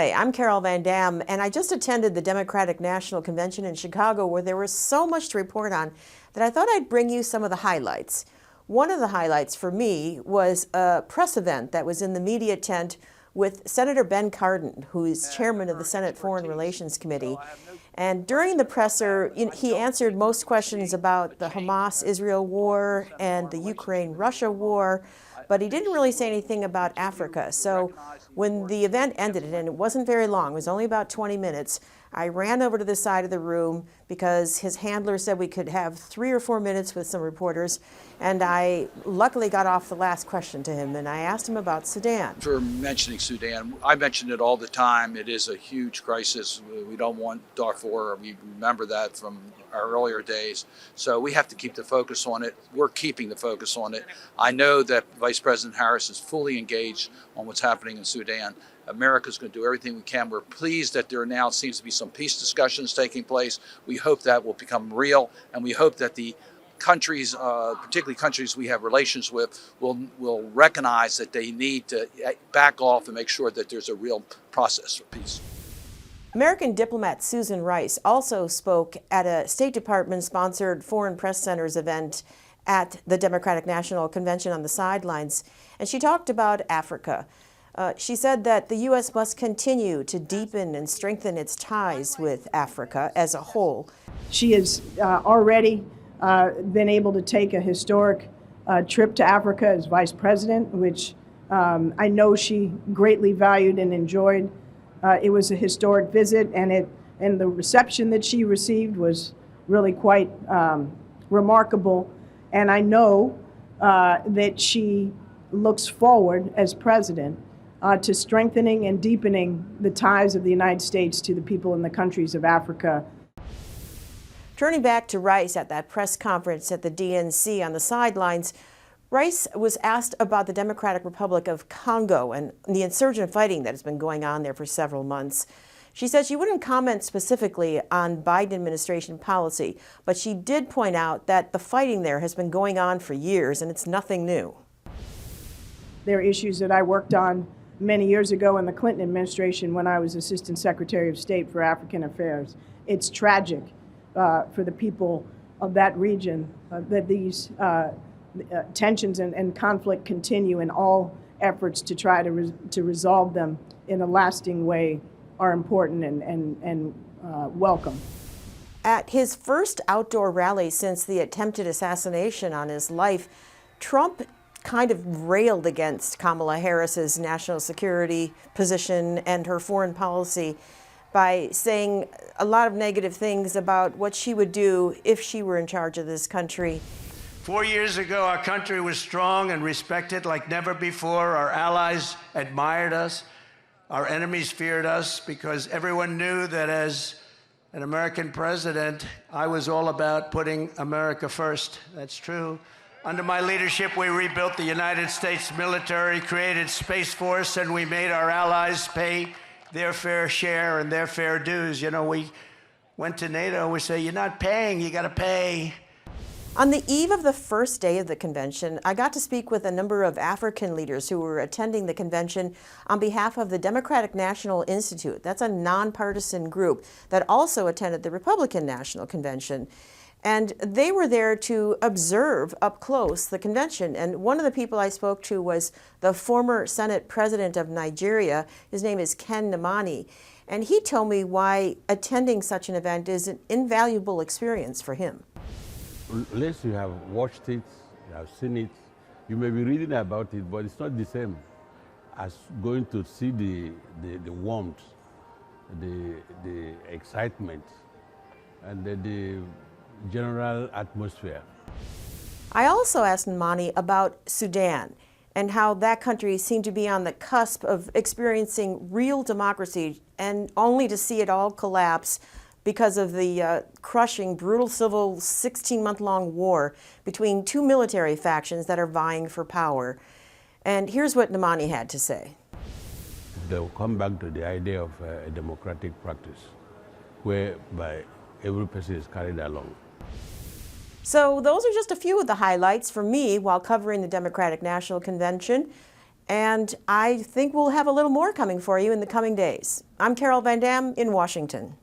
Hi, I'm Carol Van Dam, and I just attended the Democratic National Convention in Chicago, where there was so much to report on that I thought I'd bring you some of the highlights. One of the highlights for me was a press event that was in the media tent with Senator Ben Cardin, who is chairman of the Senate Foreign Relations Committee. And during the presser, he answered most questions about the Hamas-Israel war and the Ukraine-Russia war, but he didn't really say anything about Africa. So when the event ended, and it wasn't very long, it was only about 20 minutes, I ran over to the side of the room because his handler said we could have 3 or 4 minutes with some reporters, and I luckily got off the last question to him, and I asked him about Sudan. For mentioning Sudan, I mention it all the time. It is a huge crisis. We don't want Darfur. We remember that from our earlier days. So we have to keep the focus on it. We're keeping the focus on it. I know that Vice President Harris is fully engaged on what's happening in Sudan. America's going to do everything we can. We're pleased that there now seems to be some peace discussions taking place. We hope that will become real, and we hope that the countries, particularly countries we have relations with, will recognize that they need to back off and make sure that there's a real process for peace. American diplomat Susan Rice also spoke at a State Department-sponsored Foreign Press Center's event at the Democratic National Convention on the sidelines, and she talked about Africa. She said that the U.S. must continue to deepen and strengthen its ties with Africa as a whole. She has already been able to take a historic trip to Africa as Vice President, which I know she greatly valued and enjoyed. It was a historic visit, and the reception that she received was really quite remarkable. And I know that she looks forward as president to strengthening and deepening the ties of the United States to the people in the countries of Africa. Turning back to Rice at that press conference at the DNC on the sidelines, Rice was asked about the Democratic Republic of Congo and the insurgent fighting that has been going on there for several months. She said she wouldn't comment specifically on Biden administration policy, but she did point out that the fighting there has been going on for years and it's nothing new. There are issues that I worked on many years ago in the Clinton administration when I was Assistant Secretary of State for African Affairs. It's tragic for the people of that region that these tensions and conflict continue, and all efforts to try to resolve them in a lasting way are important and welcome. At his first outdoor rally since the attempted assassination on his life, Trump kind of railed against Kamala Harris's national security position and her foreign policy by saying a lot of negative things about what she would do if she were in charge of this country. 4 years ago, our country was strong and respected like never before. Our allies admired us. Our enemies feared us because everyone knew that as an American president, I was all about putting America first. That's true. Under my leadership, we rebuilt the United States military, created Space Force, and we made our allies pay their fair share and their fair dues. You know, we went to NATO, we say, you're not paying, you gotta pay. On the eve of the first day of the convention, I got to speak with a number of African leaders who were attending the convention on behalf of the Democratic National Institute. That's a nonpartisan group that also attended the Republican National Convention. And they were there to observe up close the convention. And one of the people I spoke to was the former Senate President of Nigeria. His name is Ken Namani. And he told me why attending such an event is an invaluable experience for him. Unless you have watched it, you have seen it, you may be reading about it, but it's not the same as going to see the warmth, the excitement, and the general atmosphere. I also asked Namani about Sudan and how that country seemed to be on the cusp of experiencing real democracy, and only to see it all collapse because of the crushing, brutal civil 16-month-long war between two military factions that are vying for power. And here's what Namani had to say. They'll come back to the idea of a democratic practice, whereby every person is carried along. So those are just a few of the highlights for me while covering the Democratic National Convention. And I think we'll have a little more coming for you in the coming days. I'm Carol Van Dam in Washington.